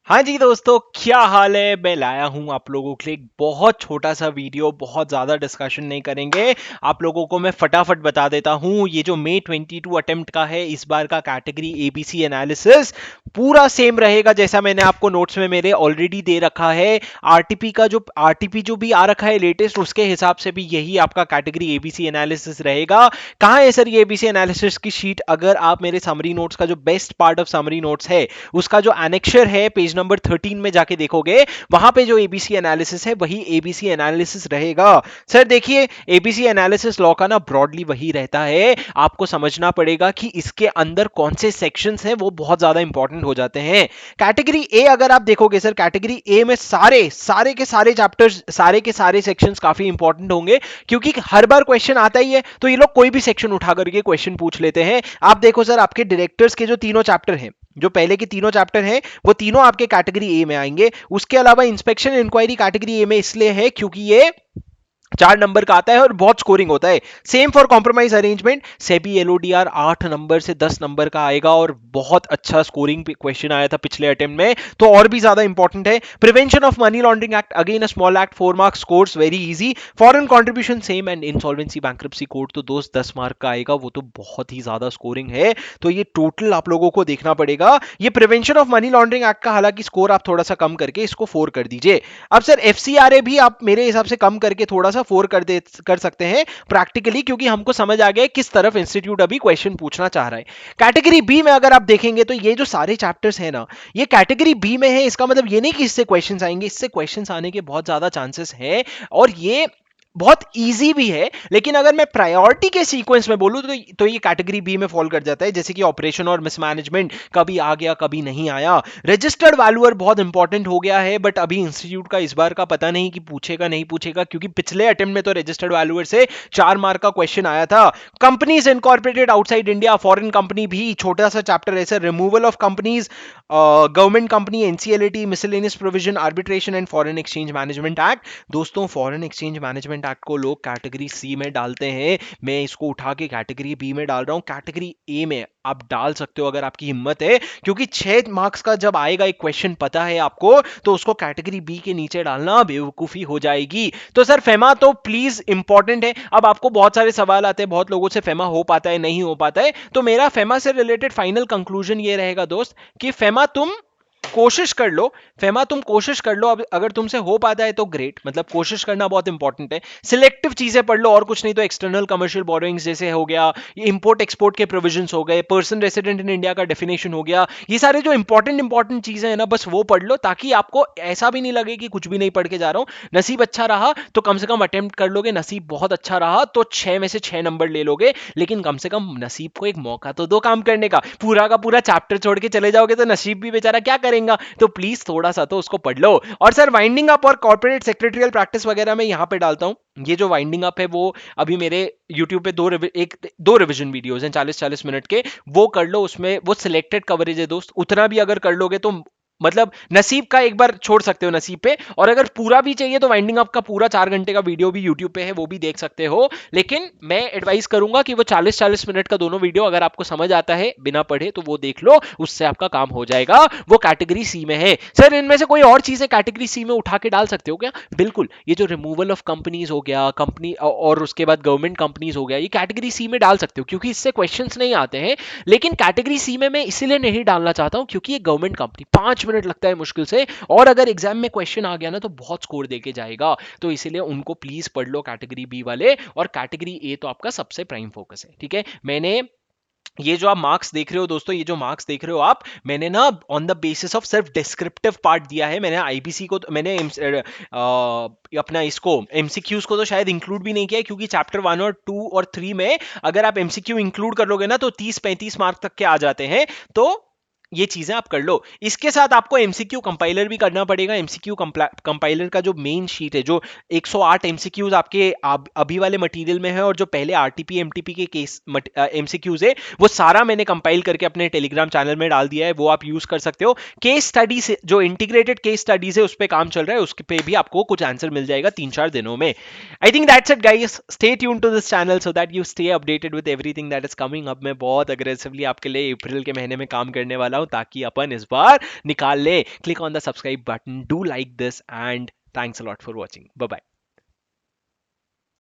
हाँ जी दोस्तों, क्या हाल है। मैं लाया हूँ आप लोगों के लिए एक बहुत छोटा सा वीडियो। बहुत ज़्यादा डिस्कशन नहीं करेंगे। आप लोगों को मैं फटाफट बता देता हूँ। ये जो May 22 अटेम्प्ट का है, इस बार का कैटेगरी एबीसी एनालिसिस पूरा सेम रहेगा जैसा मैंने आपको नोट्स में मेरे ऑलरेडी दे रखा है। आरटीपी जो भी आ रखा है लेटेस्ट, उसके हिसाब से भी यही आपका कैटेगरी एबीसी एनालिसिस रहेगा। कहाँ है सर ये एबीसी एनालिसिस की शीट? अगर आप मेरे समरी नोट्स का जो best part of summary notes है, उसका जो एनेक्शर है, पेज नंबर 13 में जाके देखोगे, वहां पे जो एबीसी एनालिसिस है वही एबीसी एनालिसिस रहेगा। सर देखिए, एबीसी एनालिसिस लॉ का ना ब्रॉडली वही रहता है। आपको समझना पड़ेगा कि इसके अंदर कौन से सेक्शंस हैं, वो बहुत ज्यादा इंपॉर्टेंट हो जाते हैं। कैटेगरी ए अगर आप देखोगे सर, कैटेगरी ए में सारे सारे के सारे चैप्टर्स, सारे के सारे सेक्शंस काफी इंपॉर्टेंट होंगे, क्योंकि हर बार क्वेश्चन आता ही है, तो ये लोग कोई भी सेक्शन उठा करके क्वेश्चन पूछ लेते हैं। आप देखो सर, आपके डायरेक्टर्स के जो तीनों चैप्टर हैं, जो पहले के तीनों चैप्टर हैं, वो तीनों आपके कैटेगरी ए में आएंगे। उसके अलावा इंस्पेक्शन इंक्वायरी कैटेगरी ए में इसलिए है क्योंकि ये 4 नंबर का आता है और बहुत स्कोरिंग होता है। Same for compromise arrangement, SEBI LODR 8 number से 10 नंबर का आएगा और बहुत अच्छा स्कोरिंग क्वेश्चन आया था पिछले अटेम्प्ट में, तो और भी ज्यादा इंपॉर्टेंट है। Prevention of money laundering act, again a small act, 4 marks, scores very easy. Foreign contribution same, and insolvency bankruptcy code तो दोस्त 10 मार्क का आएगा, वो तो बहुत ही ज्यादा स्कोरिंग है। तो ये टोटल आप लोगों को देखना पड़ेगा। ये prevention of money laundering act का हालांकि स्कोर आप थोड़ा सा कम करके इसको 4 कर दीजिए। अब सर एफसीआरए भी आप मेरे हिसाब से कम करके थोड़ा सा 4 कर सकते हैं प्रैक्टिकली, क्योंकि हमको समझ आ गया किस तरफ इंस्टीट्यूट अभी क्वेश्चन पूछना चाह रहा है। कैटेगरी बी में अगर आप देखेंगे तो ये जो सारे चैप्टर्स हैं ना, ये कैटेगरी बी में है। इसका मतलब ये नहीं कि इससे क्वेश्चंस आएंगे, इससे क्वेश्चंस आने के बहुत ज्यादा चांसेस हैं, और ये बहुत इजी भी है। लेकिन अगर मैं प्रायोरिटी के सीक्वेंस में बोलूं तो ये कैटेगरी बी में फॉल कर जाता है, जैसे कि ऑपरेशन और मिसमैनेजमेंट कभी आ गया कभी नहीं आया। रजिस्टर्ड वैल्यूअर बहुत इंपॉर्टेंट हो गया है, बट अभी इंस्टीट्यूट का इस बार का पता नहीं कि पूछेगा नहीं पूछेगा, क्योंकि पिछले अटेम्प्ट में तो रजिस्टर्ड वैल्यूअर से 4 मार्क का क्वेश्चन आया था। Companies incorporated outside India, foreign company भी छोटा सा चैप्टर है sir. Removal of companies, government company, NCLT, miscellaneous provision, arbitration and foreign exchange management act. दोस्तों फॉरेन एक्सचेंज मैनेजमेंट एक्ट को लोग कैटेगरी सी में डालते हैं, मैं इसको उठा के कैटेगरी बी में डाल रहा हूं। कैटेगरी ए में आप डाल सकते हो अगर आपकी हिम्मत है, क्योंकि 6 मार्क्स का जब आएगा एक क्वेश्चन पता है आपको, तो उसको कैटेगरी बी के नीचे डालना बेवकूफी हो जाएगी। तो सर फेमा तो प्लीज इंपॉर्टेंट है। अब आपको बहुत सारे सवाल आते हैं, बहुत लोगों से फेमा हो पाता है नहीं हो पाता है, तो मेरा फेमा से रिलेटेड फाइनल कंक्लूजन ये रहेगा दोस्त कि फेमा तुम कोशिश कर लो। फेमा तुम कोशिश कर लो। अब अगर तुमसे हो पाता है तो ग्रेट, मतलब कोशिश करना बहुत इंपॉर्टेंट है। सिलेक्टिव चीजें पढ़ लो और कुछ नहीं तो एक्सटर्नल कमर्शियल बोरोइंग्स जैसे हो गया, ये इंपोर्ट एक्सपोर्ट के प्रोविजंस हो गए, पर्सन रेसिडेंट इन इंडिया का डेफिनेशन हो गया, ये सारे जो इंपॉर्टेंट चीजें हैं ना, बस वो पढ़ लो, ताकि आपको ऐसा भी नहीं लगे कि कुछ भी नहीं पढ़ के जा रहा हूं। नसीब अच्छा रहा तो कम से कम अटेम्प्ट कर लोगे, नसीब बहुत अच्छा रहा तो 6 में से 6 नंबर ले लोगे, लेकिन कम से कम नसीब को एक मौका तो दो काम करने का। पूरा का पूरा चैप्टर छोड़ के चले जाओगे तो नसीब भी बेचारा क्या करेगा, तो प्लीज थोड़ा सा तो उसको पढ़ लो। और सर वाइंडिंग अप और कॉर्पोरेट सेक्रेटरियल प्रैक्टिस वगैरह मैं यहां पे डालता हूं। ये जो वाइंडिंग अप है वो अभी मेरे यूट्यूब पे दो रिवीजन वीडियोस हैं 40-40 मिनट के, वो कर लो। उसमें वो सिलेक्टेड कवरेज है दोस्त, उतना भी अगर कर लोगे तो मतलब नसीब का एक बार छोड़ सकते हो नसीब पे। और अगर पूरा भी चाहिए तो वाइंडिंग अप का पूरा 4 घंटे का वीडियो भी यूट्यूब पे है, वो भी देख सकते हो। लेकिन मैं एडवाइस करूंगा कि वो 40-40 मिनट का दोनों वीडियो अगर आपको समझ आता है बिना पढ़े तो वो देख लो, उससे आपका काम हो जाएगा। वो कैटेगरी सी में है। सर इनमें से कोई और चीजें कैटेगरी सी में उठा के डाल सकते हो क्या? बिल्कुल, ये जो रिमूवल ऑफ कंपनीज हो गया, कंपनी और उसके बाद गवर्नमेंट कंपनीज हो गया, ये कैटेगरी सी में डाल सकते हो, क्योंकि इससे क्वेश्चंस नहीं आते हैं। लेकिन कैटेगरी सी में मैं इसीलिए नहीं डालना चाहता हूं क्योंकि ये गवर्नमेंट कंपनी 5 मिनट लगता है मुश्किल से, और अगर एग्जाम में क्वेश्चन आ गया ना तो बहुत स्कोर देके जाएगा, तो इसीलिए उनको प्लीज पढ़ लो कैटेगरी बी वाले। और कैटेगरी ए तो आपका सबसे प्राइम फोकस है, ठीक है। मैंने ये जो आप मार्क्स देख रहे हो दोस्तों, ये जो मार्क्स देख रहे हो आप, मैंने ना ऑन द बेसिस ऑफ सिर्फ डिस्क्रिप्टिव पार्ट दिया है। मैंने आईबीसी को मैंने अपना इसको एमसीक्यूज को तो शायद इंक्लूड भी नहीं किया है, क्योंकि चैप्टर 1 और 2 और 3 में अगर आप एमसीक्यू इंक्लूड कर लोगे ना तो 30-35 मार्क तक के आ जाते हैं। तो ये चीजें आप कर लो। इसके साथ आपको एमसीक्यू कंपाइलर भी करना पड़ेगा। एमसीक्यू कंपाइलर का जो मेन शीट है, जो 108 एमसीक्यूज आपके अभी वाले मटेरियल में है, और जो पहले आरटीपी एमटीपी के केस एमसीक्यूज है, वो सारा मैंने कंपाइल करके अपने टेलीग्राम चैनल में डाल दिया है, वो आप यूज कर सकते हो। केस स्टडी से जो इंटीग्रेटेड केस स्टडीज है उस पर काम चल रहा है, उस पर भी आपको कुछ आंसर मिल जाएगा 3-4 दिनों में। I think that's it guys, stay tune to this channel so that you stay updated with everything that is coming. अब मैं बहुत अग्रेसिवली आपके लिए अप्रैल के महीने में काम करने वाला हूं। हूँ ताकि अपन इस बार निकाल ले। Click on the subscribe button, do like this, and thanks a lot for watching. Bye bye.